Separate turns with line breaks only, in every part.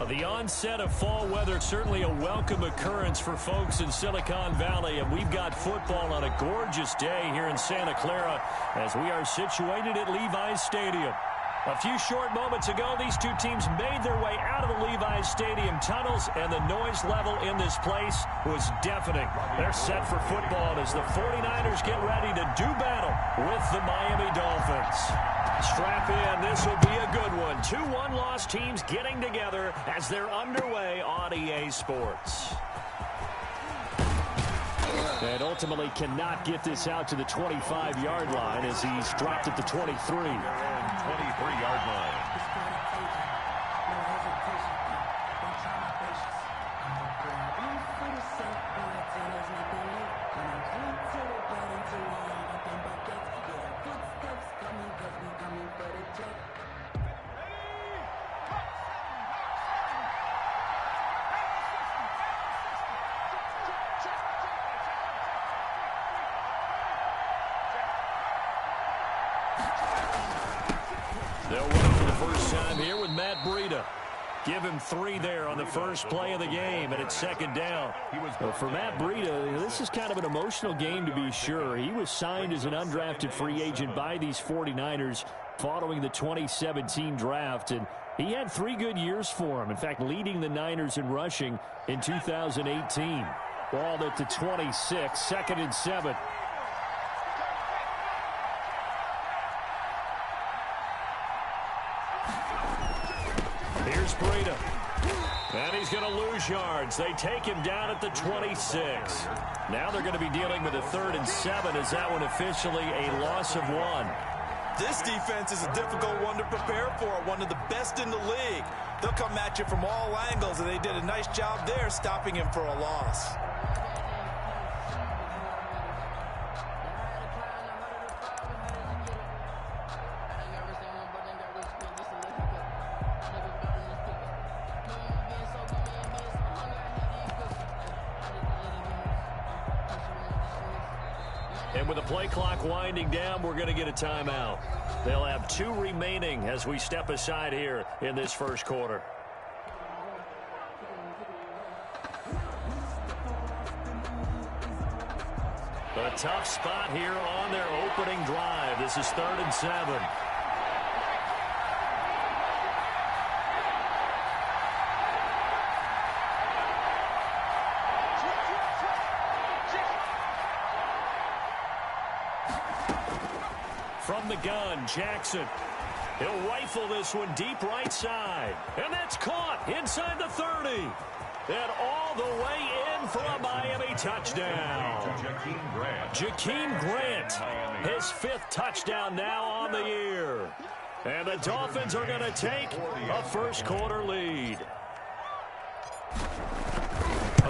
The onset of fall weather, certainly a welcome occurrence for folks in Silicon Valley, and we've got football on a gorgeous day here in Santa Clara as we are situated at Levi's Stadium. A few short moments ago, these two teams made their way out of the Levi's Stadium tunnels, and the noise level in this place was deafening. They're set for football as the 49ers get ready to do battle with the Miami Dolphins. Strap in, this will be a good one. Two one-loss teams getting together as they're underway on EA Sports. And ultimately cannot get this out to the 25-yard line as he's dropped at the 23. 23-yard line. They'll run for the first time here with Matt Breida. Give him 3 there on the first play of the game, and it's second down. Well, for Matt Breida, this is kind of an emotional game to be sure. He was signed as an undrafted free agent by these 49ers following the 2017 draft, and he had 3 good years for him. In fact, leading the Niners in rushing in 2018. Ball at the 26, 2nd and 7. Here's Breida. And he's going to lose yards. They take him down at the 26. Now they're going to be dealing with a 3rd and 7. Is that one officially a loss of 1?
This defense is a difficult one to prepare for. One of the best in the league. They'll come at you from all angles, and they did a nice job there stopping him for a loss.
And with the play clock winding down, we're going to get a timeout. They'll have 2 remaining as we step aside here in this first quarter. A tough spot here on their opening drive. This is 3rd and 7. From the gun, Jackson. He'll rifle this one deep right side. And that's caught inside the 30. And all the way in for a Miami touchdown. Jakeem Grant, his 5th touchdown now on the year. And the Dolphins are going to take a first quarter lead.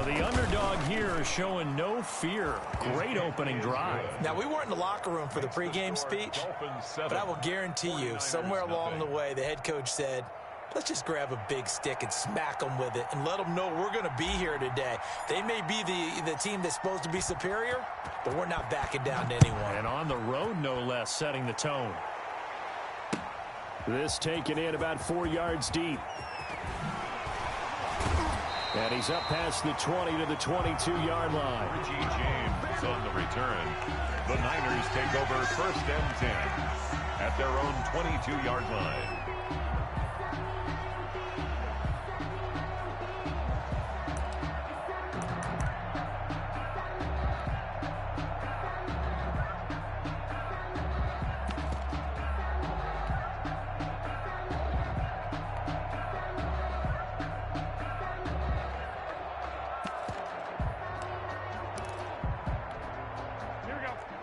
The underdog here is showing no fear. Great opening drive.
Now, we weren't in the locker room for the pregame speech, but I will guarantee you, somewhere along the way, the head coach said, let's just grab a big stick and smack them with it and let them know we're going to be here today. They may be the team that's supposed to be superior, but we're not backing down to anyone.
And on the road, no less, setting the tone. This taken in about 4 yards deep. And he's up past the 20 to the 22-yard line.
Richie James on the return. The Niners take over 1st and 10 at their own 22-yard line.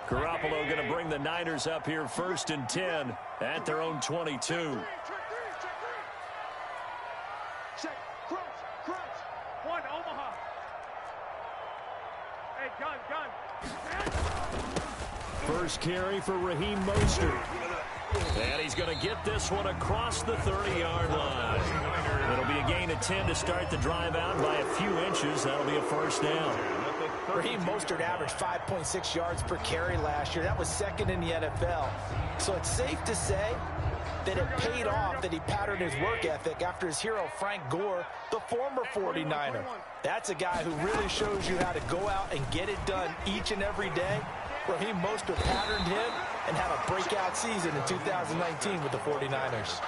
Garoppolo going to bring the Niners up here 1st and 10 at their own 22.
Check, crunch, one, Omaha. Hey, gun.
First carry for Raheem Mostert. And he's going to get this one across the 30-yard line. It'll be a gain of 10 to start the drive out by a few inches. That'll be a first down.
Raheem Mostert averaged 5.6 yards per carry last year. That was 2nd in the NFL. So it's safe to say that it paid off that he patterned his work ethic after his hero Frank Gore, the former 49er. That's a guy who really shows you how to go out and get it done each and every day. Raheem Mostert patterned him and had a breakout season in 2019 with the 49ers.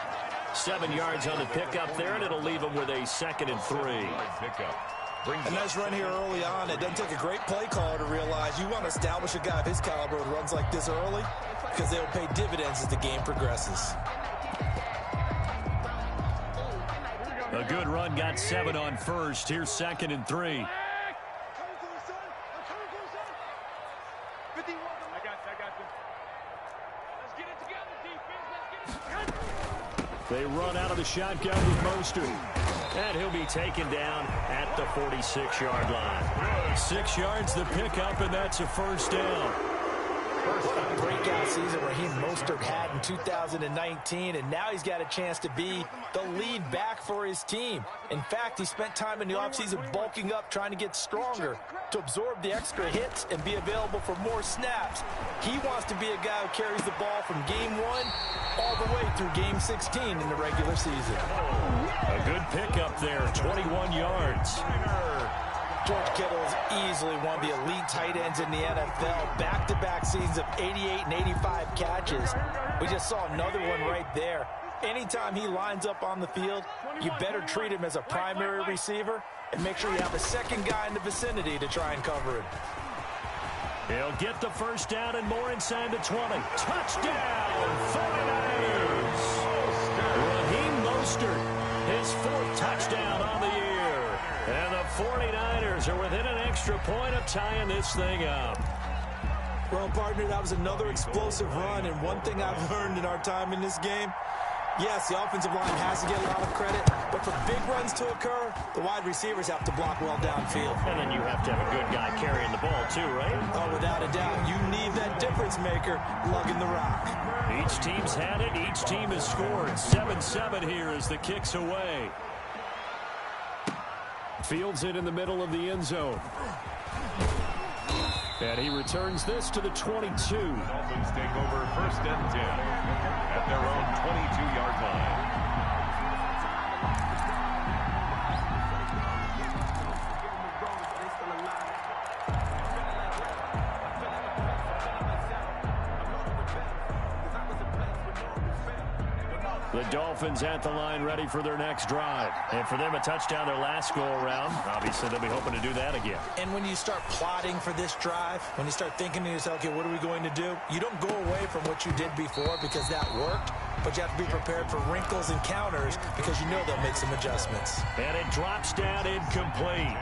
7 yards on the pickup there, and it'll leave him with a 2nd and 3.
A nice run here early on. It doesn't take a great play caller to realize you want to establish a guy of his caliber with runs like this early because they'll pay dividends as the game progresses.
A good run, got 7 on first. Here's 2nd and 3. They run out of the shotgun with Mostert. And he'll be taken down at the 46-yard line. 6 yards the pickup, and that's a first down.
What a breakout season Raheem Mostert had in 2019, and now he's got a chance to be the lead back for his team. In fact, he spent time in the offseason bulking up, trying to get stronger to absorb the extra hits and be available for more snaps. He wants to be a guy who carries the ball from game 1 all the way through game 16 in the regular season.
A good pickup there, 21 yards.
George Kittle is easily one of the elite tight ends in the NFL. Back-to-back seasons of 88 and 85 catches. We just saw another one right there. Anytime he lines up on the field, you better treat him as a primary receiver and make sure you have a second guy in the vicinity to try and cover him.
He'll get the first down and more inside the 20. Touchdown, 49ers! Raheem Mostert, his 4th touchdown on the year. And the 49ers are within an extra point of tying this thing up.
Well, partner, that was another explosive run, and one thing I've learned in our time in this game, yes, the offensive line has to get a lot of credit, but for big runs to occur, the wide receivers have to block well downfield.
And then you have to have a good guy carrying the ball too, right?
Oh, without a doubt. You need that difference maker lugging the rock.
Each team's had it. Each team has scored. 7-7 here as the kick's away. Fields it in the middle of the end zone. And he returns this to the 22.
Dolphins take over 1st and 10 at their own 22-yard line.
The Dolphins at the line ready for their next drive. And for them, a touchdown their last go-around. Obviously, they'll be hoping to do that again.
And when you start plotting for this drive, when you start thinking to yourself, okay, what are we going to do? You don't go away from what you did before because that worked, but you have to be prepared for wrinkles and counters because you know they'll make some adjustments.
And it drops down incomplete.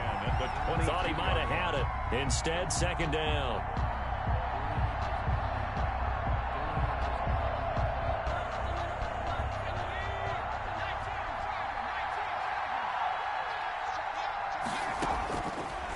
Thought he might have had it. Instead, 2nd down.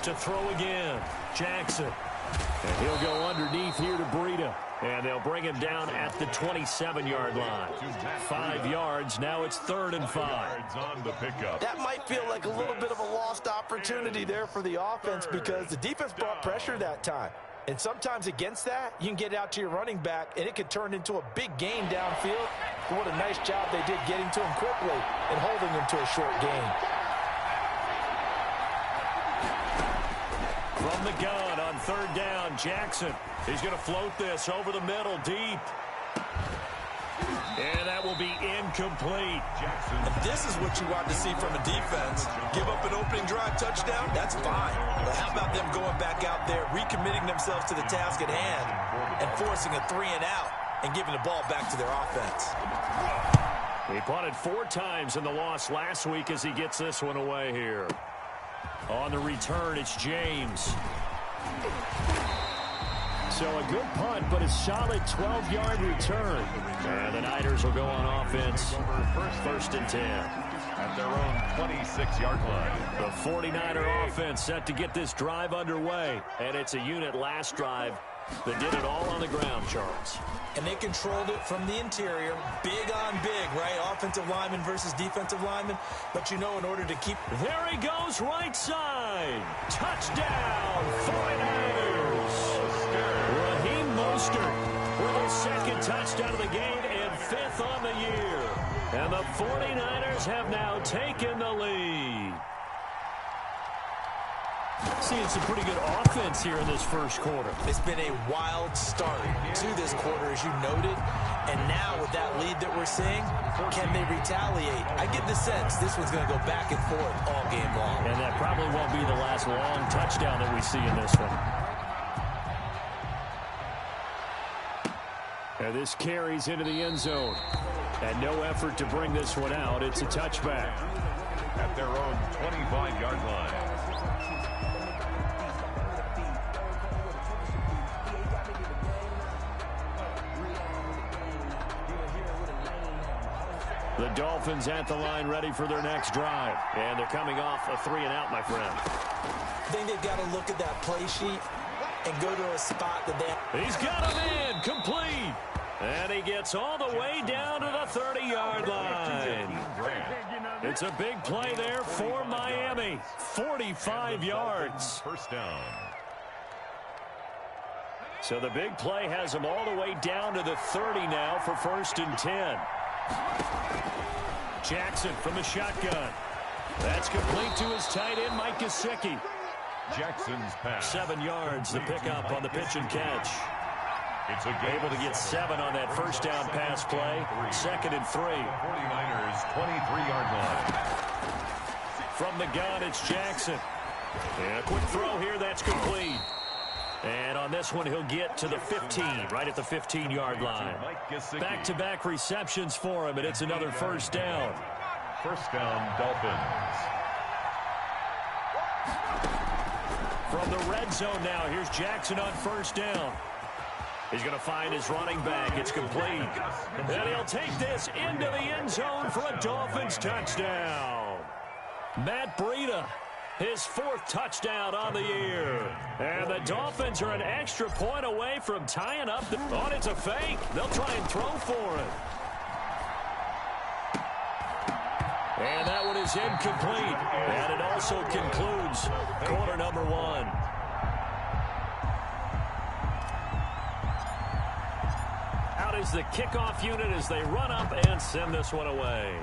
To throw again, Jackson. And he'll go underneath here to Breida. And they'll bring him down at the 27-yard line. 5 yards, now it's 3rd and 5.
On the pickup.
That might feel like a little bit of a lost opportunity there for the offense because the defense brought pressure that time. And sometimes against that, you can get out to your running back, and it could turn into a big gain downfield. But what a nice job they did getting to him quickly and holding him to a short gain.
From the gun on 3rd down, Jackson. He's going to float this over the middle, deep. And that will be incomplete.
And this is what you want to see from a defense. Give up an opening drive touchdown, that's fine. But how about them going back out there, recommitting themselves to the task at hand, and forcing a 3-and-out and giving the ball back to their offense.
He punted 4 times in the loss last week as he gets this one away here. On the return, it's James. So a good punt, but a solid 12-yard return. And the Niners will go on offense. 1st and 10.
At their own 26-yard line.
The 49er offense set to get this drive underway. And it's a unit last drive that did it all on the ground, Charles.
And they controlled it from the interior. Big on big, right? Offensive lineman versus defensive lineman. But you know, in order to keep...
There he goes, right side. Touchdown, 49ers. Raheem Mostert with his 2nd touchdown of the game and 5th on the year. And the 49ers have now taken the lead. Seeing some pretty good offense here in this first quarter.
It's been a wild start to this quarter, as you noted. And now with that lead that we're seeing, can they retaliate? I get the sense this one's going to go back and forth all game long.
And that probably won't be the last long touchdown that we see in this one. And this carries into the end zone. And no effort to bring this one out. It's a touchback.
At their own 25-yard line.
The Dolphins at the line ready for their next drive. And they're coming off a 3-and-out, my friend.
I think they've got to look at that play sheet and go to a spot that they...
He's got him in, complete. And he gets all the way down to the 30-yard line. It's a big play there for Miami. 45 yards.
First down.
So the big play has him all the way down to the 30 now for 1st and 10. Jackson from the shotgun. That's complete to his tight end, Mike Gesicki.
Jackson's pass.
7 yards, the pickup on the pitch and catch.
It's
Able to get 7 on that first down pass play. 2nd and 3.
49ers 23-yard line.
From the gun, it's Jackson. And a quick throw here, that's complete. And on this one, he'll get to the 15, right at the 15-yard line. Back-to-back receptions for him, and it's another first down.
First down, Dolphins.
From the red zone now, here's Jackson on first down. He's going to find his running back. It's complete. And he'll take this into the end zone for a Dolphins touchdown. Matt Breida, his 4th touchdown on the year. And the Dolphins are an extra point away from tying up. Oh, it's a fake. They'll try and throw for it. And that one is incomplete. And it also concludes quarter number 1. Out is the kickoff unit as they run up and send this one away.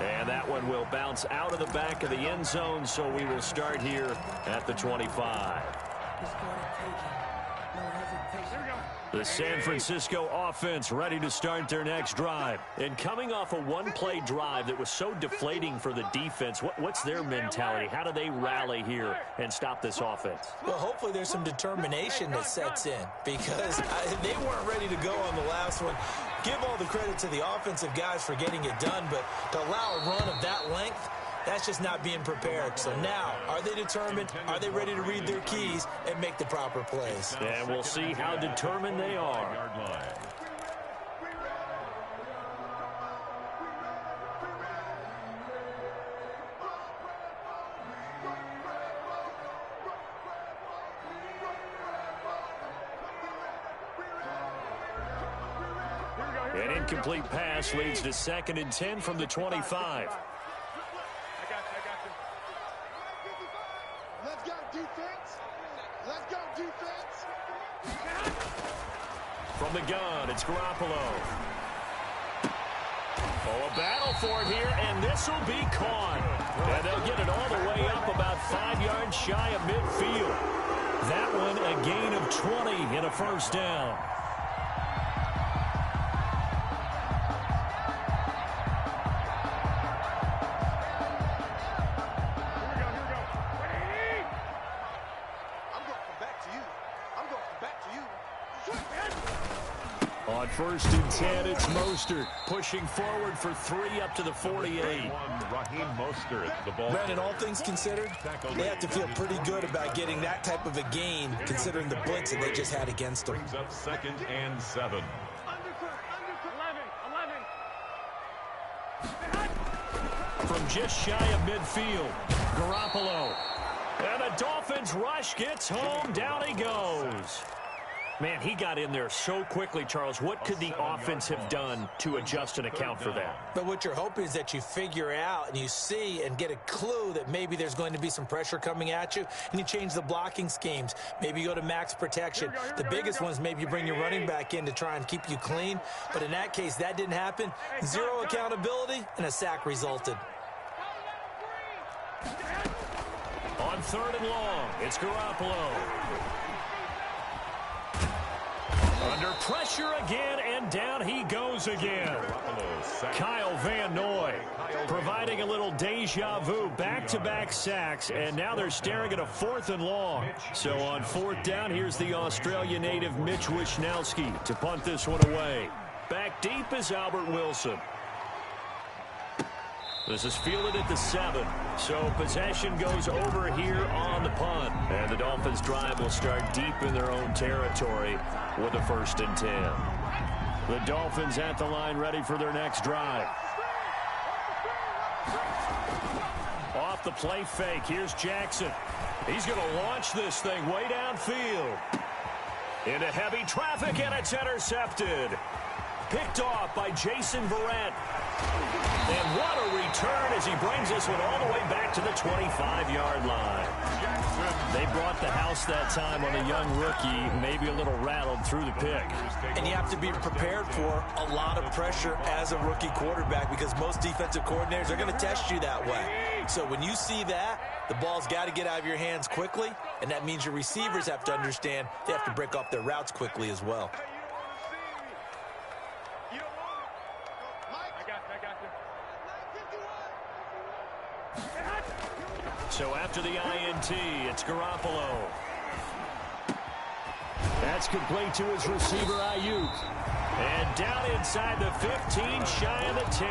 And that one will bounce out of the back of the end zone, so we will start here at the 25. The San Francisco offense ready to start their next drive. And coming off a one-play drive that was so deflating for the defense, what's their mentality? How do they rally here and stop this offense?
Well, hopefully there's some determination that sets in because they weren't ready to go on the last one. Give all the credit to the offensive guys for getting it done, but to allow a run of that length, that's just not being prepared. So now, are they determined? Are they ready to read their keys and make the proper plays?
And we'll see how determined they are. An incomplete pass leads to 2nd and 10 from the 25. From the gun, it's Garoppolo. Oh, a battle for it here, and this will be caught. And they'll get it all the way up about 5 yards shy of midfield. That one a gain of 20 and a first down. On 1st and 10, it's Mostert pushing forward for 3 up to the 48.
Raheem Mostert, the ball.
Brandon, all things considered, they have to feel pretty good about getting that type of a gain considering the blitz that they just had against them.
Brings up 2nd and 7.
From just shy of midfield, Garoppolo. And the Dolphins rush gets home. Down he goes. Man, he got in there so quickly, Charles. What could the offense have done to adjust and account for that?
But what you're hoping is that you figure out and you see and get a clue that maybe there's going to be some pressure coming at you, and you change the blocking schemes. Maybe you go to max protection. The biggest one is maybe you bring your running back in to try and keep you clean. But in that case, that didn't happen. Zero accountability, and a sack resulted.
On 3rd and long, it's Garoppolo. Under pressure again, and down he goes again. Kyle Van Noy providing a little deja vu, back-to-back sacks, and now they're staring at a 4th and long. So on 4th down, here's the Australia native Mitch Wishnowsky to punt this one away. Back deep is Albert Wilson. This is fielded at the 7. So possession goes over here on the punt. And the Dolphins drive will start deep in their own territory with a 1st and 10. The Dolphins at the line ready for their next drive. Off the play fake, here's Jackson. He's going to launch this thing way downfield. Into heavy traffic, and it's intercepted. Picked off by Jason Verrett. And what a return as he brings this one all the way back to the 25-yard line. They brought the house that time on a young rookie, maybe a little rattled through the pick.
And you have to be prepared for a lot of pressure as a rookie quarterback because most defensive coordinators are going to test you that way. So when you see that, the ball's got to get out of your hands quickly, and that means your receivers have to understand they have to break off their routes quickly as well.
So after the INT, it's Garoppolo. That's complete to his receiver, Ayuk. And down inside the 15, shy of the 10.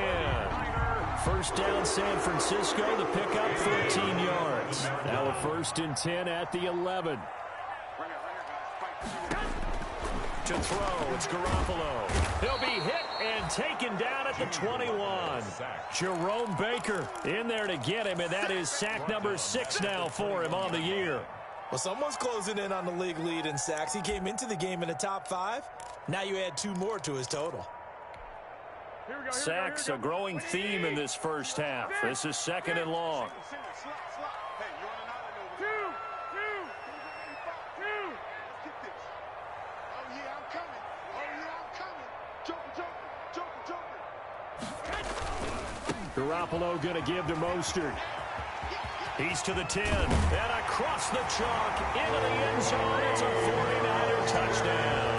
1st down, San Francisco. The pickup, 13 yards. Now a 1st and 10 at the 11. To throw, it's Garoppolo. He'll be hit and taken down at the 21. Jerome Baker in there to get him, and that is sack number 6 now for him on the year.
Well, someone's closing in on the league lead in sacks. He came into the game in the top 5. Now you add 2 more to his total.
Sacks, a growing theme in this first half. This is 2nd and long. Garoppolo going to give to Mostert. He's to the 10. And across the chalk into the end zone. It's a 49er touchdown.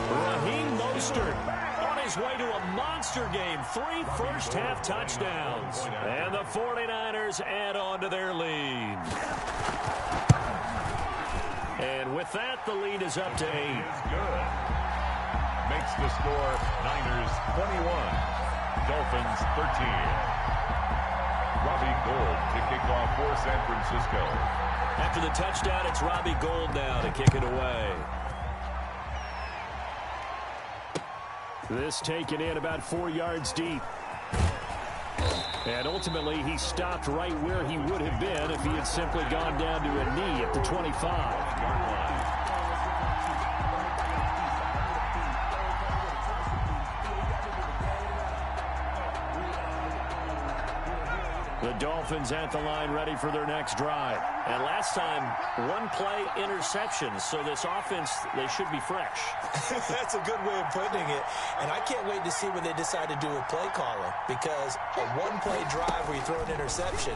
Raheem Mostert on his way to a monster game. 3 first-half touchdowns. And the 49ers add on to their lead. And with that, the lead is up to 8.
Good. Makes the score Niners 21. Dolphins 13. Robbie Gould to kick off for San Francisco.
After the touchdown, it's Robbie Gould now to kick it away. This taken in about 4 yards deep. And ultimately, he stopped right where he would have been if he had simply gone down to a knee at the 25-yard line. The Dolphins at the line ready for their next drive. And last time, 1-play interception. So this offense, they should be fresh.
That's a good way of putting it. And I can't wait to see what they decide to do with play calling. Because a 1-play drive where you throw an interception,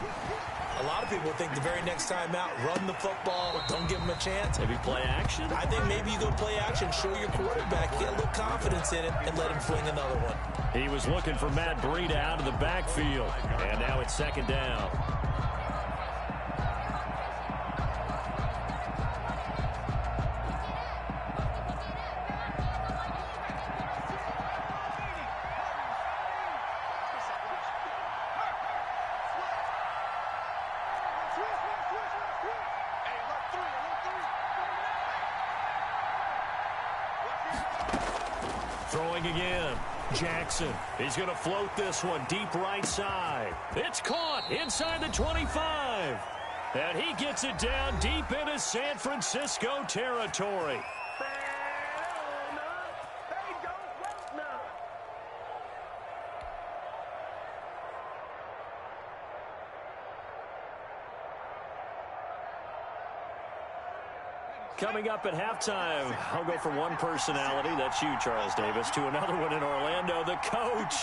a lot of people think the very next time out, run the football, don't give them a chance.
Maybe play action?
I think maybe you go play action, show your quarterback, get a little confidence in it, and let him fling another one.
He was looking for Matt Breida out of the backfield. And now it's 2nd down. Throwing again. Jackson. He's going to float this one deep right side. It's caught inside the 25. And he gets it down deep into San Francisco territory. Coming up at halftime, I'll go from one personality, that's you, Charles Davis, to another one in Orlando, the coach.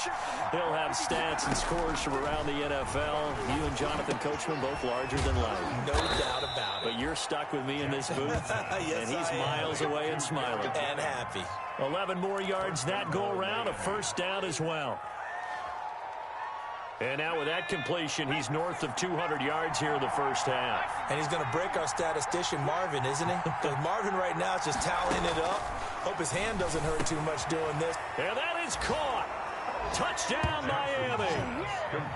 He'll have stats and scores from around the NFL. You and Jonathan Coachman both larger than life.
No doubt about it.
But you're stuck with me in this booth,
yes,
and he's miles away and smiling.
And happy.
11 more yards that go around, a first down as well. And now with that completion, he's north of 200 yards here in the first half.
And he's going to break our statistician, Marvin, isn't he? Because Marvin right now is just tallying it up. Hope his hand doesn't hurt too much doing this.
And that is caught. Touchdown, Miami.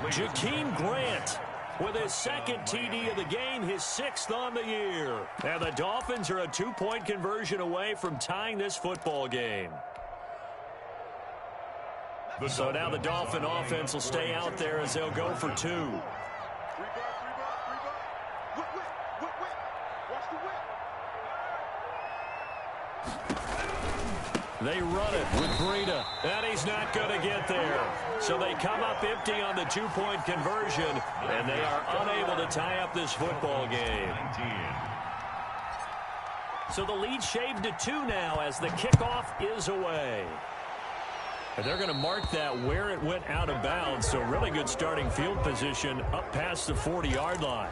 Jakeem Grant with his second TD of the game, his 6th on the year. And the Dolphins are a 2-point conversion away from tying this football game. So now the Dolphin offense will stay out there as they'll go for 2. They run it with Breida, and he's not going to get there. So they come up empty on the 2-point conversion, and they are unable to tie up this football game. So the lead shaved to 2 now as the kickoff is away. And they're going to mark that where it went out of bounds. So really good starting field position up past the 40-yard line.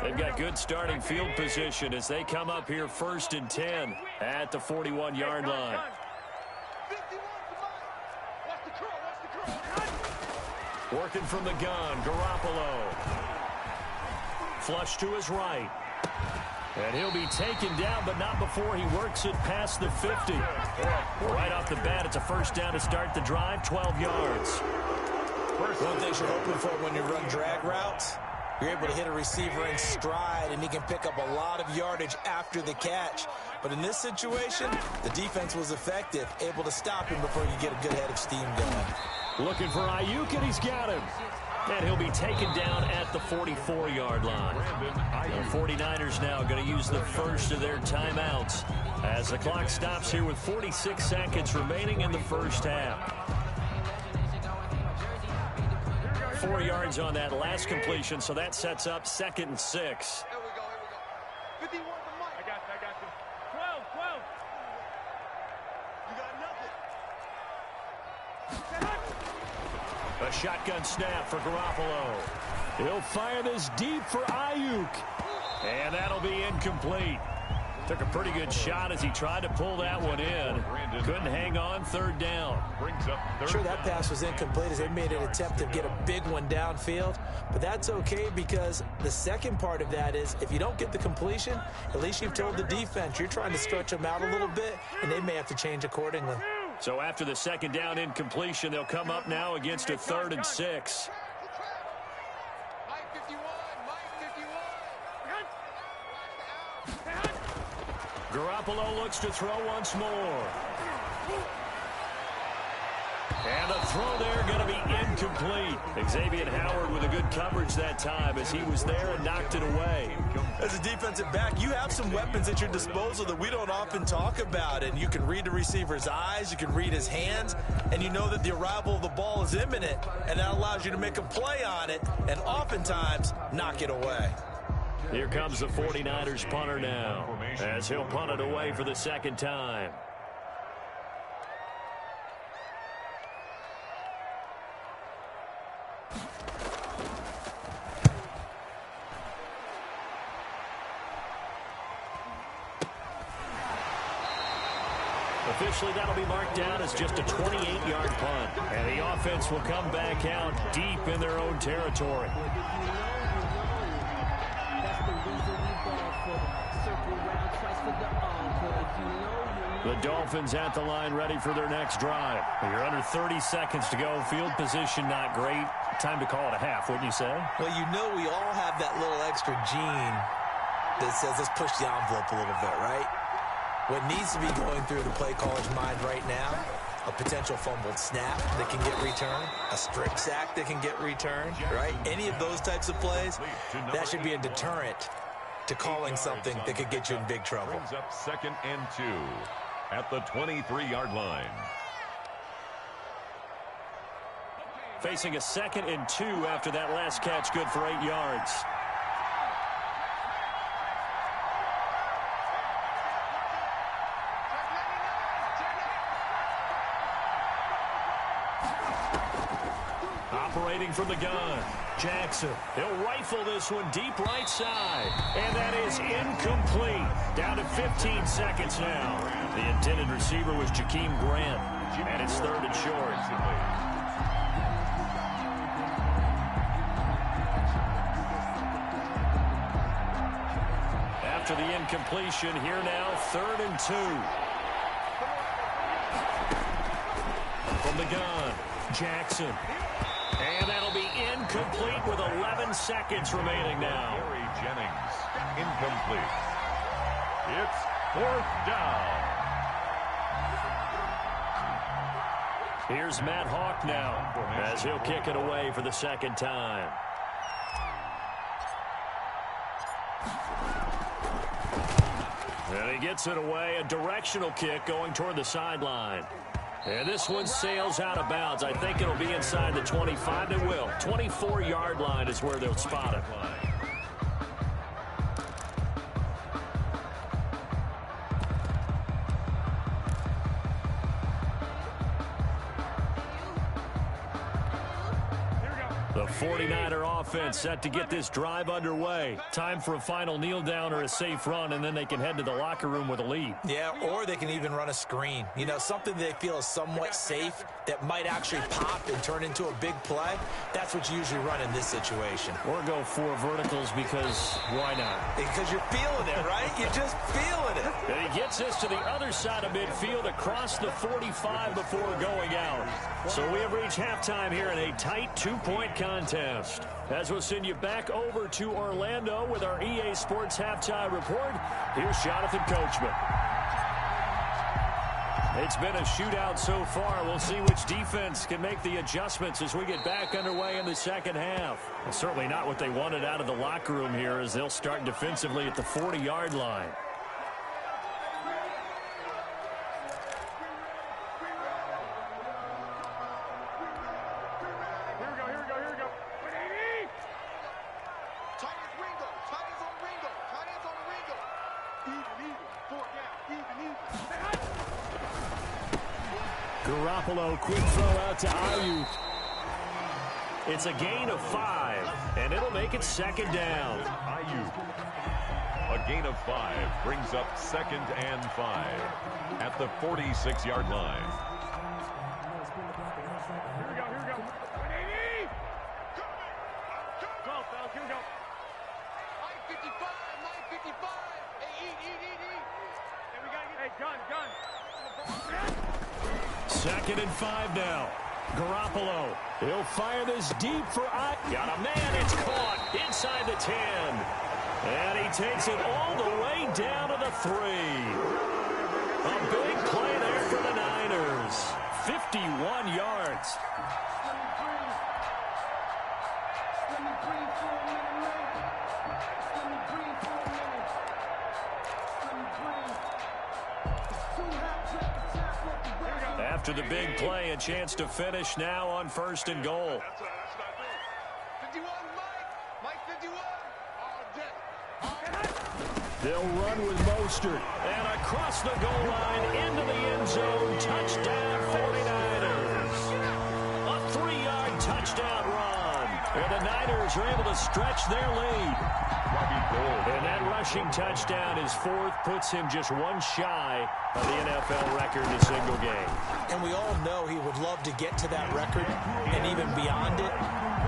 They've got good starting field position as they come up here 1st and 10 at the 41-yard line. Working from the gun, Garoppolo. Flush to his right. And he'll be taken down, but not before he works it past the 50. Right off the bat, it's a first down to start the drive, 12 yards.
One thing you're hoping for when you run drag routes, you're able to hit a receiver in stride, and he can pick up a lot of yardage after the catch. But in this situation, the defense was effective, able to stop him before you get a good head of steam going.
Looking for Ayuk, and he's got him. And he'll be taken down at the 44-yard line. The 49ers now going to use the first of their timeouts as the clock stops here with 46 seconds remaining in the first half. 4 yards on that last completion, so that sets up 2nd and 6.
Here we go. 51 to Mike. I got you. 12. You got nothing.
A shotgun snap for Garoppolo. He'll fire this deep for Ayuk. And that'll be incomplete. Took a pretty good shot as he tried to pull that one in. Couldn't hang on, 3rd down.
Sure, that pass was incomplete as they made an attempt to get a big one downfield. But that's okay because the second part of that is if you don't get the completion, at least you've told the defense you're trying to stretch them out a little bit, and they may have to change accordingly.
So after the second down incompletion, they'll come up now against a 3rd and 6.
Mike 51.
Garoppolo looks to throw once more. And the throw there going to be incomplete. Xavier Howard with a good coverage that time as he was there and knocked it away.
As a defensive back, you have some weapons at your disposal that we don't often talk about. And you can read the receiver's eyes, you can read his hands, and you know that the arrival of the ball is imminent. And that allows you to make a play on it and oftentimes knock it away.
Here comes the 49ers punter now as he'll punt it away for the 2nd time. Officially, that'll be marked down as just a 28-yard punt. And the offense will come back out deep in their own territory. The Dolphins at the line ready for their next drive. You're under 30 seconds to go. Field position not great. Time to call it a half, wouldn't you say?
Well, you know we all have that little extra gene that says let's push the envelope a little bit, right? What needs to be going through the play caller's mind right now, a potential fumbled snap that can get returned, a strip sack that can get returned, right? Any of those types of plays, that should be a deterrent to calling something that could get you in big trouble.
Brings up 2nd and 2 at the 23-yard line.
Facing a 2nd and 2 after that last catch, good for 8 yards. Operating from the gun, Jackson. He'll rifle this one deep right side. And that is incomplete. Down to 15 seconds now. The intended receiver was Jakeem Grant. And it's 3rd and short. After the incompletion, here now, 3rd and 2. From the gun, Jackson. And that'll be incomplete with 11 seconds remaining now.
Gary Jennings, incomplete. It's 4th down.
Here's Matt Hawk now as he'll kick it away for the 2nd time. And he gets it away, a directional kick going toward the sideline. And this one sails out of bounds. I think it'll be inside the 25. It will. 24-yard line is where they'll spot it. The 49er offense set to get this drive underway. Time for a final kneel down or a safe run, and then they can head to the locker room with a lead.
Yeah, or they can even run a screen. You know, something they feel is somewhat safe that might actually pop and turn into a big play. That's what you usually run in this situation.
Or go 4 verticals because why not?
Because you're feeling it, right? You're just feeling it.
And he gets this to the other side of midfield across the 45 before going out. So we have reached halftime here in a tight 2-point contest. As we'll send you back over to Orlando with our EA Sports Halftime Report, here's Jonathan Coachman. It's been a shootout so far. We'll see which defense can make the adjustments as we get back underway in the 2nd half. Well, certainly not what they wanted out of the locker room here as they'll start defensively at the 40-yard line. Garoppolo, quick throw out to Ayuk. It's a gain of 5, and it'll make it 2nd down.
Ayuk. A gain of 5 brings up 2nd and 5 at the 46-yard line.
Here we go, here we go. 180! 12, fellas, here we go. 955, 955. Hey, eat. Hey, we gotta get, hey, gun.
2nd and 5 now. Garoppolo. He'll fire this deep for Ayuk. Got a man. It's caught inside the 10. And he takes it all the way down to the 3. A big play there for the Niners. 51 yards. After the big play, a chance to finish now on 1st and goal.
51, Mike 51.
They'll run with Mostert. And across the goal line into the end zone. Touchdown 49ers. A 3-yard touchdown run. And the Niners are able to stretch their lead. And that rushing touchdown is 4th, puts him just 1 shy of the NFL record in a single game.
And we all know he would love to get to that record and even beyond it,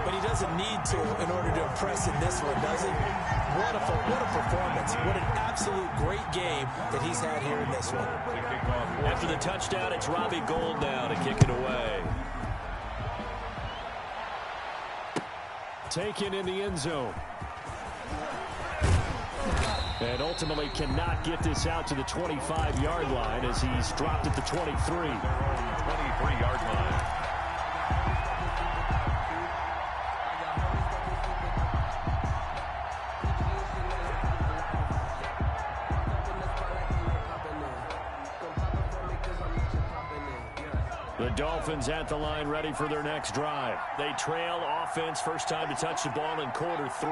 but he doesn't need to in order to impress in this one, does he? What a performance. What an absolute great game that he's had here in this one.
After the touchdown, it's Robbie Gould now to kick it away. Taken in the end zone. And ultimately cannot get this out to the 25-yard line as he's dropped at the 23.
23-yard line.
The Dolphins at the line ready for their next drive. They trail offense, first time to touch the ball in quarter 3,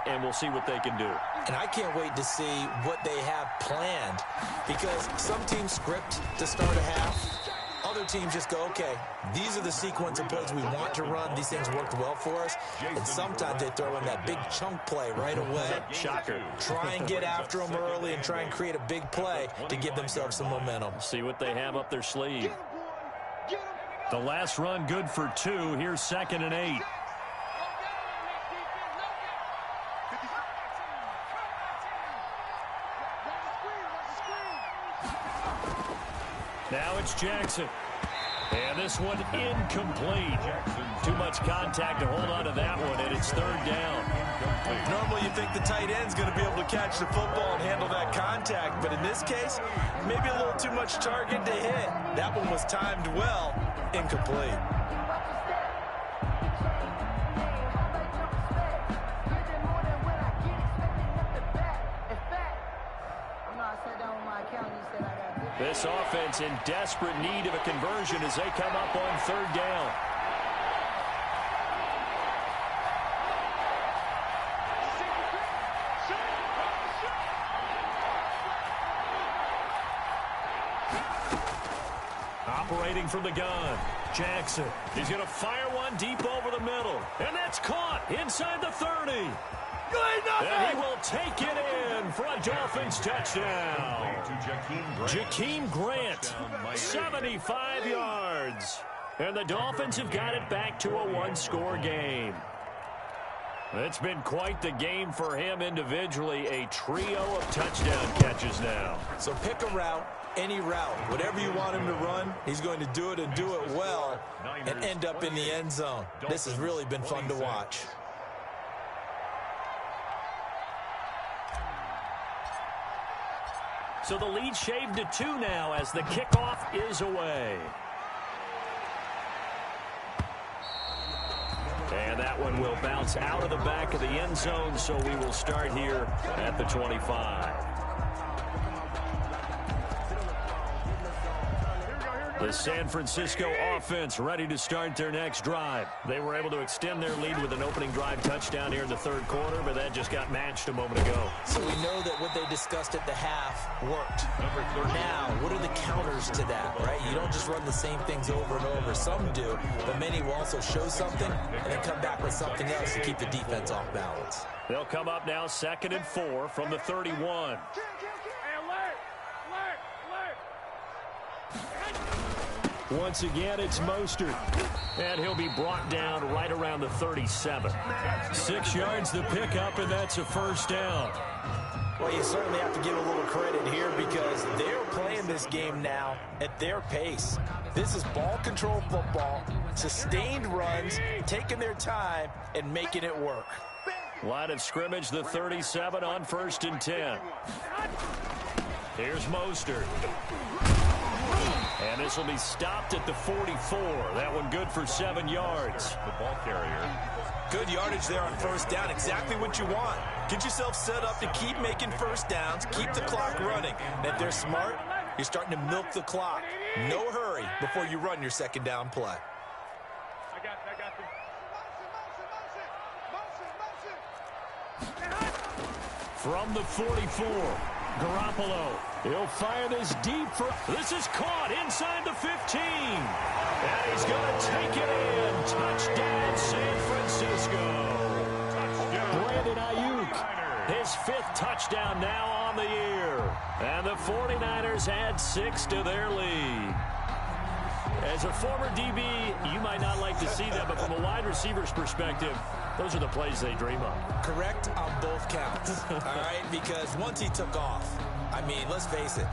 and we'll see what they can do.
And I can't wait to see what they have planned, because some teams script to start a half. Other teams just go, okay, these are the sequence of plays we want to run. These things worked well for us. And sometimes they throw in that big chunk play right away.
Shocker.
Try and get after them early and try and create a big play to give themselves some momentum.
See what they have up their sleeve. The last run good for 2. Here's 2nd and 8. Now it's Jackson. And this one incomplete. Too much contact to hold on to that one, and it's 3rd down.
Normally you think the tight end's going to be able to catch the football and handle that contact, but in this case, maybe a little too much target to hit. That one was timed well, incomplete.
This offense in desperate need of a conversion as they come up on 3rd down. Operating from the gun, Jackson. He's going to fire one deep over the middle. And that's caught inside the 30. And he will take it in for a Dolphins touchdown. Jakeem Grant, 75 yards. And the Dolphins have got it back to a 1-score game. It's been quite the game for him individually. A trio of touchdown catches now.
So pick a route, any route. Whatever you want him to run, he's going to do it and do it well and end up in the end zone. This has really been fun to watch.
So the lead shaved to 2 now as the kickoff is away. And that one will bounce out of the back of the end zone, so we will start here at the 25. The San Francisco offense ready to start their next drive. They were able to extend their lead with an opening drive touchdown here in the 3rd quarter, but that just got matched a moment ago.
So we know that what they discussed at the half worked. Now, what are the counters to that, right? You don't just run the same things over and over. Some do, but many will also show something and then come back with something else to keep the defense off balance.
They'll come up now 2nd and 4 from the 31. Once again, it's Mostert. And he'll be brought down right around the 37. 6 yards the pickup, and that's a 1st down.
Well, you certainly have to give a little credit here because they're playing this game now at their pace. This is ball control football, sustained runs, taking their time, and making it work.
Line of scrimmage, the 37 on 1st and 10. Here's Mostert. And this will be stopped at the 44. That one good for 7 yards.
The ball carrier.
Good yardage there on 1st down. Exactly what you want. Get yourself set up to keep making 1st downs, keep the clock running. And if they're smart, you're starting to milk the clock. No hurry before you run your 2nd down play.
I got
From the 44, Garoppolo. He'll fire this deep for... This is caught inside the 15. And he's going to take it in. Touchdown, San Francisco. Touchdown. Brandon Ayuk. His 5th touchdown now on the year. And the 49ers add 6 to their lead. As a former DB, you might not like to see that, but from a wide receiver's perspective, those are the plays they dream of.
Correct on both counts, all right? Because once he took off, I mean, let's face it,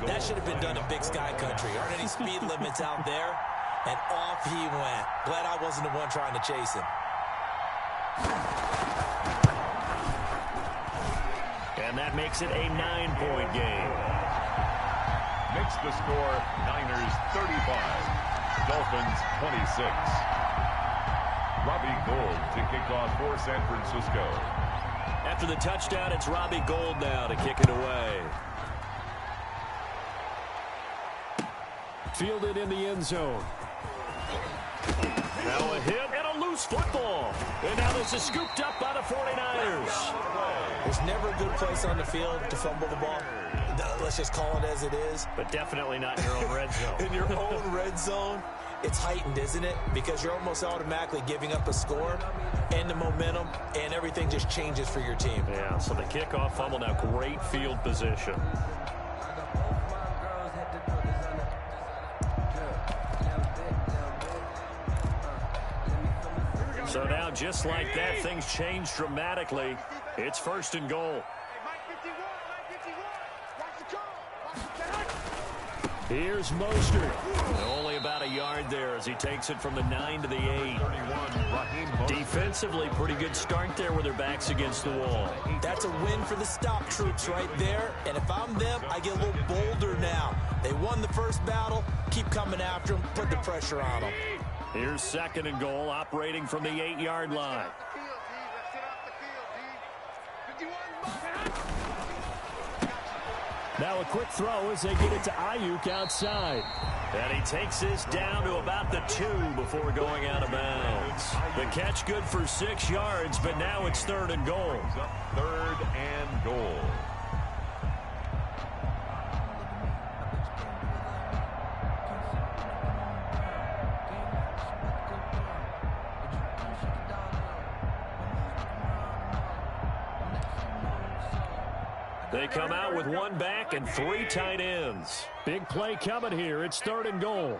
that should have been done in Big Sky Country. Aren't any speed limits out there? And off he went. Glad I wasn't the one trying to chase him.
And that makes it a 9-point game.
Makes the score Niners 35, Dolphins 26. Robbie Gould to kick off for San Francisco.
After the touchdown, it's Robbie Gould now to kick it away. Fielded in the end zone. Now a hit and a loose football. And now this is scooped up by the 49ers.
There's never a good place on the field to fumble the ball. Let's just call it as it is.
But definitely not in your own red zone.
In your own red zone, it's heightened, isn't it? Because you're almost automatically giving up a score and the momentum, and everything just changes for your team.
Yeah, so the kickoff fumble, now great field position. So now, just like that, things change dramatically. It's 1st and goal. Here's Mostert. Only about a yard there as he takes it from the 9 to the 8. Defensively, pretty good start there with their backs against the wall.
That's a win for the stop troops right there. And if I'm them, I get a little bolder now. They won the first battle. Keep coming after them. Put the pressure on them.
Here's 2nd and goal, operating from the 8-yard line. Now a quick throw as they get it to Ayuk outside. And he takes this down to about the 2 before going out of bounds. The catch good for 6 yards, but now it's 3rd and goal.
3rd and goal.
They come out with 1 back and 3 tight ends. Big play coming here. It's 3rd and goal.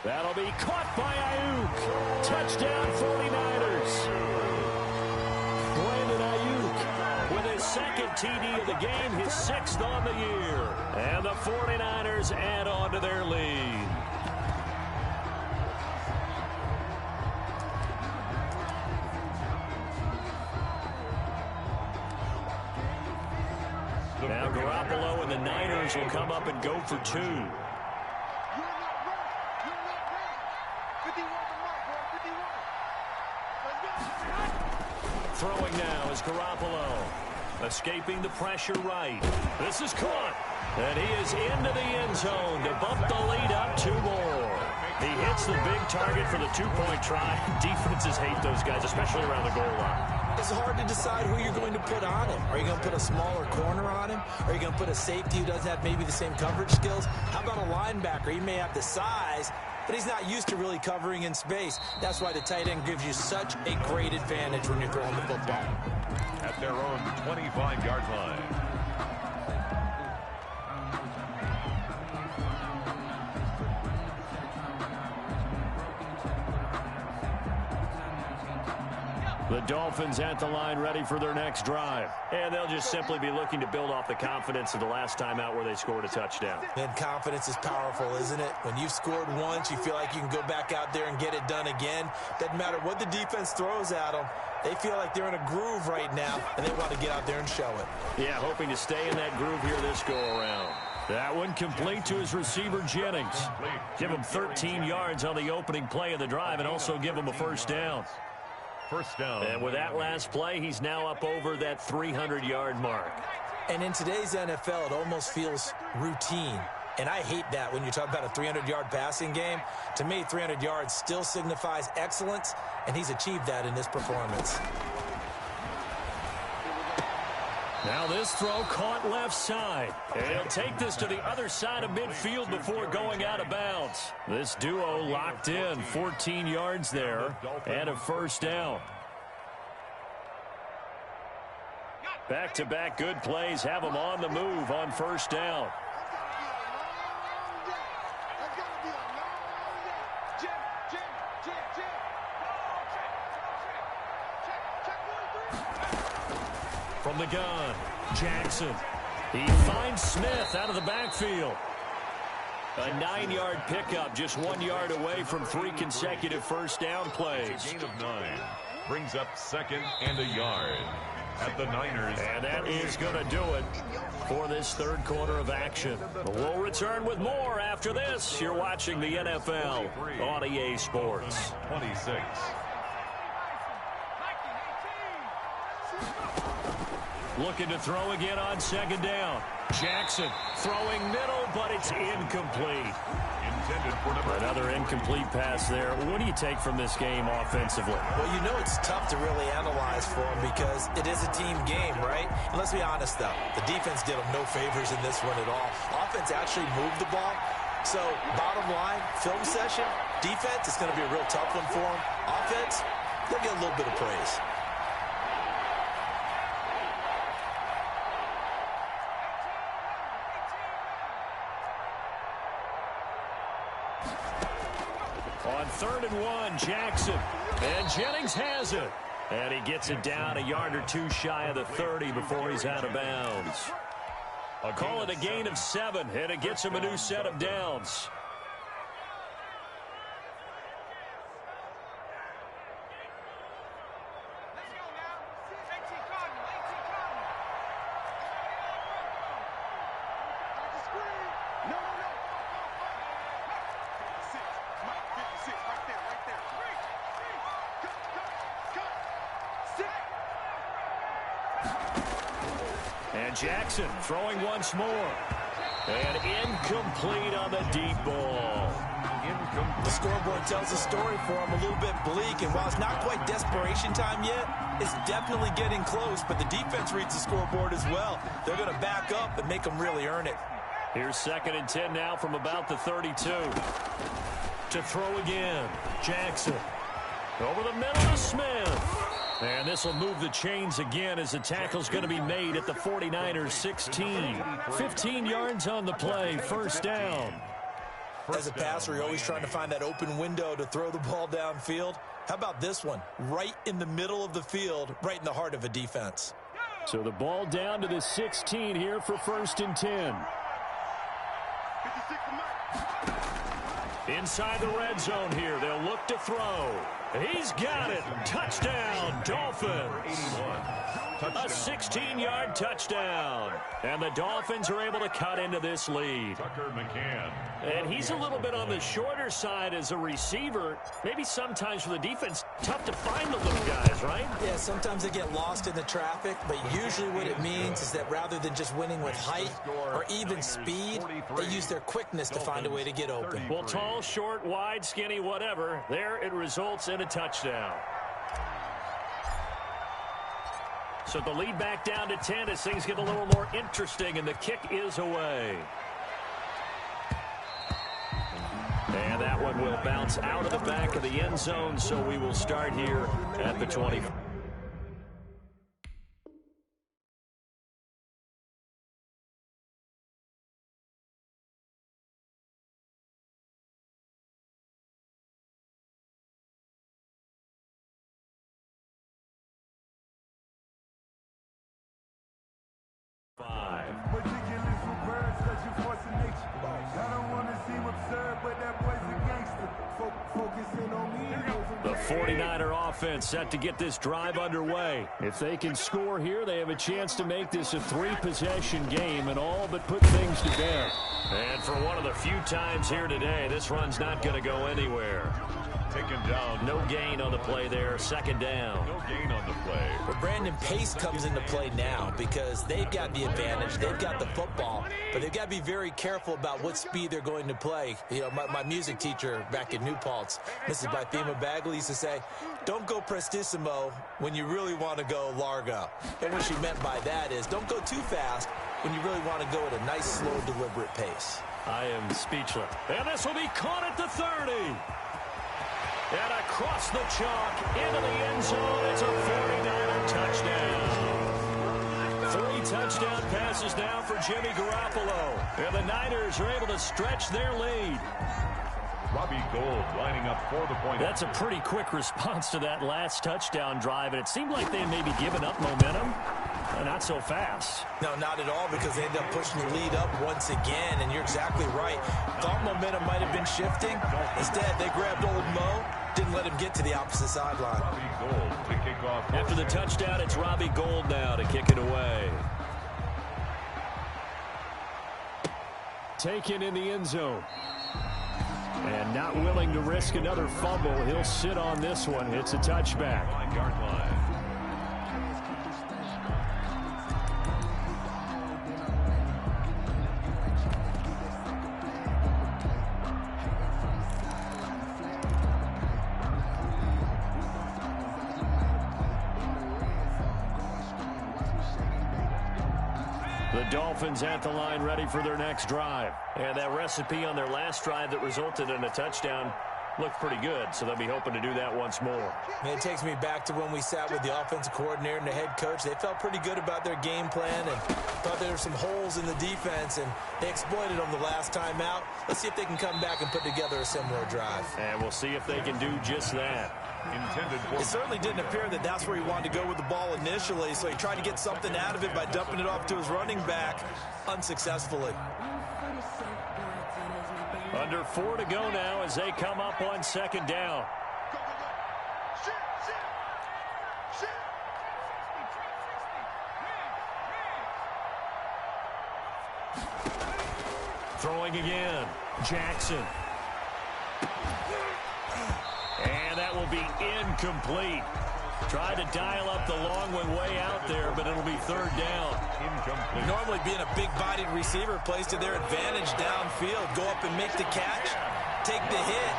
That'll be caught by Ayuk. Touchdown 49ers. Brandon Ayuk with his 2nd TD of the game, his 6th on the year. And the 49ers add on to their lead. Now Garoppolo and the Niners will come up and go for 2. Throwing now is Garoppolo. Escaping the pressure right. This is caught. And he is into the end zone to bump the lead up 2 more. He hits the big target for the 2-point try. Defenses hate those guys, especially around the goal line.
It's hard to decide who you're going to put on him. Are you going to put a smaller corner on him? Are you going to put a safety who doesn't have maybe the same coverage skills? How about a linebacker? He may have the size, but he's not used to really covering in space. That's why the tight end gives you such a great advantage when you're throwing the football.
At their own 25-yard line.
The Dolphins at the line ready for their next drive. And they'll just simply be looking to build off the confidence of the last time out where they scored a touchdown.
And confidence is powerful, isn't it? When you've scored once, you feel like you can go back out there and get it done again. Doesn't matter what the defense throws at them. They feel like they're in a groove right now, and they want to get out there and show it.
Yeah, hoping to stay in that groove here this go-around. That one complete to his receiver, Jennings. Give him 13 yards on the opening play of the drive and also give him a first down.
First down.
And with that last play, he's now up over that 300-yard mark.
And in today's NFL, it almost feels routine. And I hate that when you talk about a 300-yard passing game. To me, 300 yards still signifies excellence, and he's achieved that in this performance.
Now this throw caught left side. And he'll take this to the other side of midfield before going out of bounds. This duo locked in, 14 yards there, and a first down. Back-to-back good plays have them on the move on first down. From the gun, Jackson. He finds Smith out of the backfield. A 9-yard pickup, just 1 yard away from 3 consecutive first down plays.
Gain of 9 brings up 2nd and a yard at the Niners.
And that is going to do it for this third quarter of action. We'll return with more after this. You're watching the NFL on EA Sports.
26.
looking to throw again on second down. Jackson throwing middle, but it's incomplete.
Intended for
another incomplete pass there. What do you take from this game offensively?
Well, you know it's tough to really analyze for them because it is a team game, right? And let's be honest, though. The defense did them no favors in this one at all. Offense actually moved the ball. So, bottom line, film session, defense, it's going to be a real tough one for them. Offense, they'll get a little bit of praise.
On 3rd and 1, Jackson. And Jennings has it. And he gets it down a yard or two shy of the 30 before he's out of bounds. Call it a gain of 7, and it gets him a new set of downs. And Jackson throwing once more. And incomplete on the deep ball.
The scoreboard tells a story for him, a little bit bleak. And while it's not quite desperation time yet, it's definitely getting close. But the defense reads the scoreboard as well. They're going to back up and make them really earn it.
Here's 2nd and 10 now from about the 32. To throw again. Jackson. Over the middle to Smith. And this will move the chains again as the tackle's going to be made at the 49ers 16. 15 yards on the play, 1st down.
As a passer, you're always trying to find that open window to throw the ball downfield. How about this one? Right in the middle of the field, right in the heart of a defense.
So the ball down to the 16 here for 1st and 10. Inside the red zone here, they'll look to throw. He's got it. Touchdown, Dolphins. A 16-yard touchdown. And the Dolphins are able to cut into this lead. And he's a little bit on the shorter side as a receiver. Maybe sometimes for the defense, tough to find the little guys, right?
Yeah, sometimes they get lost in the traffic, but usually what it means is that rather than just winning with height or even speed, they use their quickness to find a way to get open.
Well, tall, short, wide, skinny, whatever, there it results in a touchdown. So the lead back down to 10 as things get a little more interesting, and the kick is away. And that one will bounce out of the back of the end zone, so we will start here at the 20. The 49er offense set to get this drive underway. If they can score here, they have a chance to make this a 3-possession game and all but put things to bed. And for one of the few times here today, this run's not going to go anywhere.
Taken down.
No gain on the play there. 2nd down.
No gain on the play.
But Brandon, pace comes into play now because they've got the advantage. They've got the football, but they've got to be very careful about what speed they're going to play. You know, my music teacher back in New Paltz, Mrs. Bythema Bagley, used to say, don't go prestissimo when you really want to go largo. And what she meant by that is don't go too fast when you really want to go at a nice, slow, deliberate pace.
I am speechless. And this will be caught at the 30. And across the chalk into the end zone. It's a 49er touchdown. 3 touchdown passes now for Jimmy Garoppolo. And the Niners are able to stretch their lead.
Robbie Gould lining up for the point.
That's a pretty quick response to that last touchdown drive. And it seemed like they had maybe given up momentum. Not so fast.
No, not at all, because they end up pushing the lead up once again, and you're exactly right. Thought momentum might have been shifting. Instead, they grabbed old Mo, didn't let him get to the opposite sideline.
After the touchdown, it's Robbie Gould now to kick it away. Taken in the end zone. And not willing to risk another fumble. He'll sit on this one. It's a touchback. The Dolphins at the line ready for their next drive. And that recipe on their last drive that resulted in a touchdown looked pretty good, so they'll be hoping to do that once more.
Man, it takes me back to when we sat with the offensive coordinator and the head coach. They felt pretty good about their game plan and thought there were some holes in the defense, and they exploited them the last time out. Let's see if they can come back and put together a similar drive.
And we'll see if they can do just that.
It certainly didn't appear that that's where he wanted to go with the ball initially, so he tried to get something out of it by dumping it off to his running back unsuccessfully.
Under 4 to go now as they come up on second down. Throwing again. Jackson. And that will be incomplete. Tried to dial up the long one way out there, but it'll be third down.
Incomplete. Normally being a big-bodied receiver plays to their advantage downfield. Go up and make the catch, take the hit,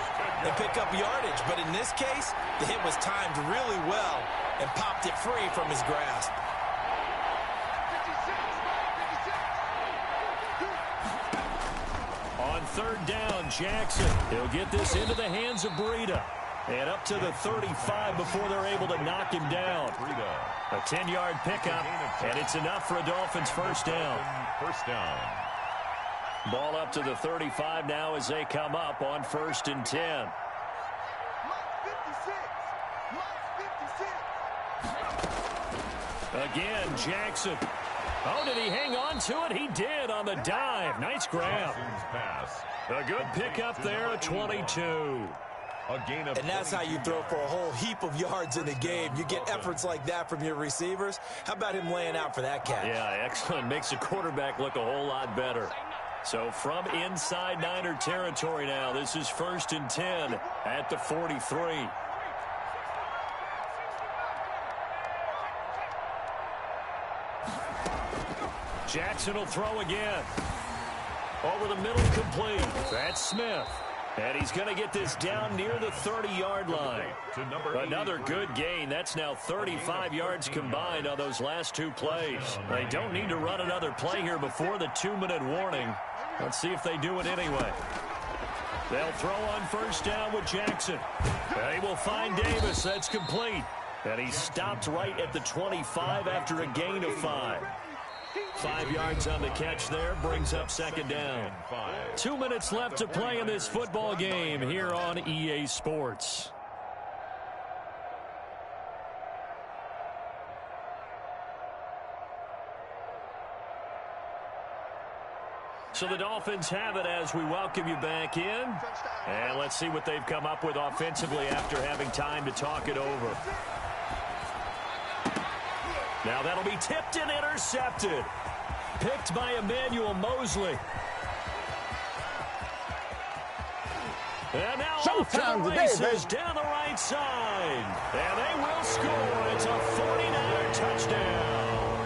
and pick up yardage. But in this case, the hit was timed really well and popped it free from his grasp.
On third down, Jackson. He'll get this into the hands of Breida. And up to the 35 before they're able to knock him down. A 10-yard pickup, and it's enough for a Dolphins first down. Ball up to the 35 now as they come up on 1st and 10. Again, Jackson. Oh, did he hang on to it? He did on the dive. Nice grab. A good pickup there at 22.
And that's how you throw for a whole heap of yards in a game. You get efforts like that from your receivers. How about him laying out for that catch?
Yeah, excellent. Makes the quarterback look a whole lot better. So from inside Niner territory now, this is 1st and 10 at the 43. Jackson will throw again. Over the middle, complete. That's Smith. And he's going to get this down near the 30-yard line. Another good gain. That's now 35 yards combined on those last 2 plays. They don't need to run another play here before the 2-minute warning. Let's see if they do it anyway. They'll throw on 1st down with Jackson. They will find Davis. That's complete. And he stopped right at the 25 after a gain of 5. 5 yards on the catch there, brings up 2nd down. 2 minutes left to play in this football game here on EA Sports. So the Dolphins have it as we welcome you back in. And let's see what they've come up with offensively after having time to talk it over. Now that'll be tipped and intercepted. Picked by Emmanuel Mosley. And now off to the races down the right side. And they will score. It's a 49er touchdown.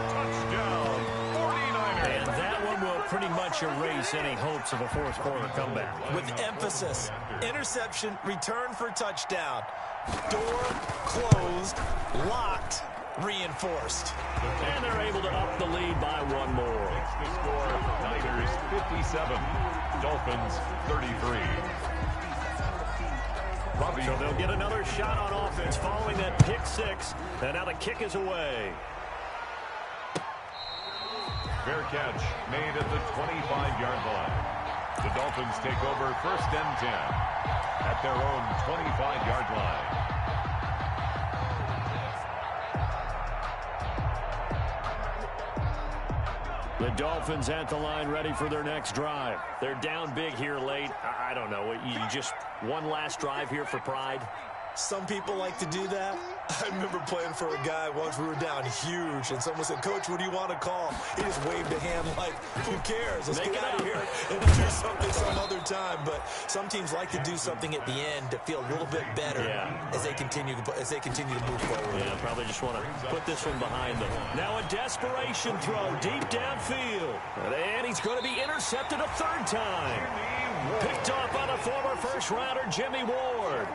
Touchdown, 49ers.
And that one will pretty much erase any hopes of a fourth quarter comeback.
With emphasis, interception, return for touchdown. Door closed, locked, reinforced.
And they're able to up the lead by 1 more.
The score, Niners 57, Dolphins 33.
So they'll get another shot on offense following that pick 6. And now the kick is away.
Fair catch made at the 25-yard line. The Dolphins take over 1st and 10 at their own 25-yard line.
The Dolphins at the line ready for their next drive. They're down big here late. I don't know. You just one last drive here for pride?
Some people like to do that. I remember playing for a guy once. We were down huge, and someone said, "Coach, what do you want to call?" He just waved a hand like, "Who cares? Let's get out of here and do something some other time." But some teams like to do something at the end to feel a little bit better as they continue to move forward.
Yeah, probably just want to put this one behind them. Now a desperation throw deep downfield, and he's going to be intercepted a 3rd time. Picked off by the former first-rounder Jimmy Ward.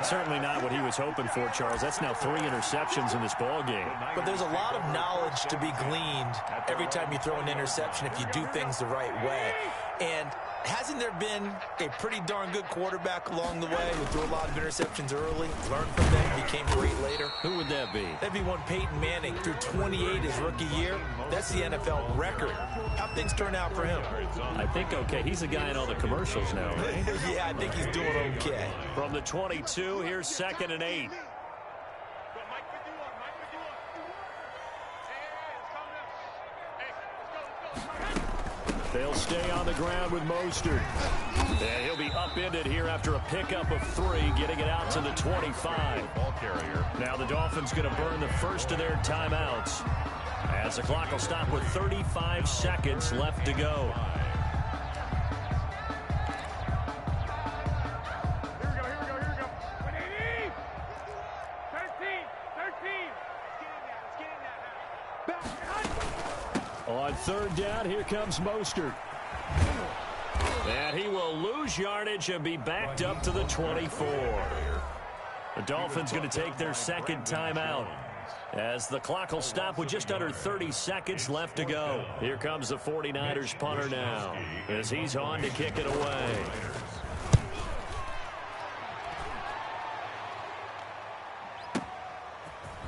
Certainly not what he was hoping for, Charles. That's now 3 interceptions in this ball game.
But there's a lot of knowledge to be gleaned every time you throw an interception if you do things the right way. And hasn't there been a pretty darn good quarterback along the way who threw a lot of interceptions early, learned from them, became great later?
Who would that be?
That'd be one Peyton Manning, threw 28 his rookie year. That's the NFL record. How'd things turn out for him?
I think okay. He's a guy in all the commercials now, right?
Yeah, I think he's doing okay.
From the 22, here's 2nd and 8. They'll stay on the ground with Mostert. And he'll be upended here after a pickup of 3, getting it out to the 25.
Ball carrier.
Now the Dolphins going to burn the first of their timeouts as the clock will stop with 35 seconds left to go. On 3rd down, here comes Mostert. And he will lose yardage and be backed up to the 24. The Dolphins going to take their 2nd timeout as the clock will stop with just under 30 seconds left to go. Here comes the 49ers punter now as he's on to kick it away.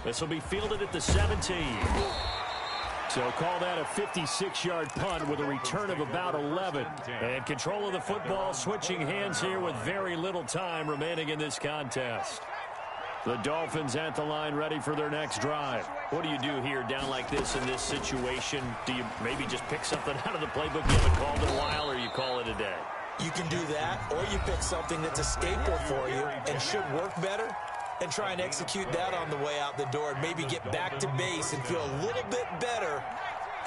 This will be fielded at the 17. So call that a 56-yard punt with a return of about 11. And control of the football switching hands here with very little time remaining in this contest. The Dolphins at the line ready for their next drive. What do you do here down like this in this situation? Do you maybe just pick something out of the playbook you haven't called in a while, or you call it a day?
You can do that, or you pick something that's a staple for you and should work better, and try and execute that on the way out the door and maybe get back to base and feel a little bit better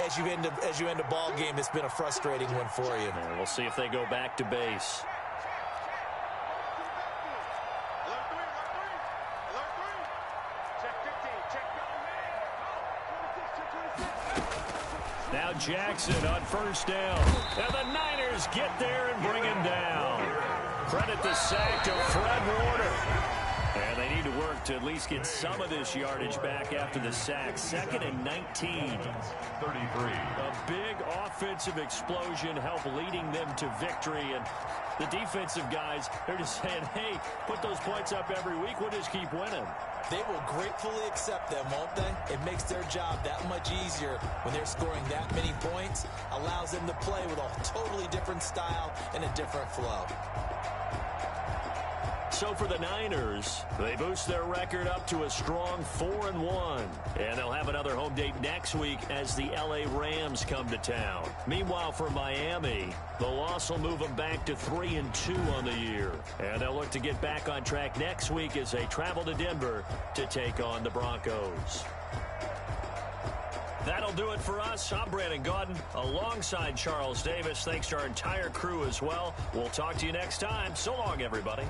as you end a ball game that's been a frustrating one for you.
And we'll see if they go back to base. Now Jackson on 1st down. And the Niners get there and bring him down. Credit the sack to Fred Warner. And they need to work to at least get some of this yardage back after the sack. 2nd and 19.
33.
A big offensive explosion helped leading them to victory. And the defensive guys, they're just saying, hey, put those points up every week. We'll just keep winning.
They will gratefully accept them, won't they? It makes their job that much easier when they're scoring that many points. Allows them to play with a totally different style and a different flow.
So for the Niners, they boost their record up to a strong 4-1. And they'll have another home date next week as the LA Rams come to town. Meanwhile, for Miami, the loss will move them back to 3-2 on the year. And they'll look to get back on track next week as they travel to Denver to take on the Broncos. That'll do it for us. I'm Brandon Gaudin alongside Charles Davis. Thanks to our entire crew as well. We'll talk to you next time. So long, everybody.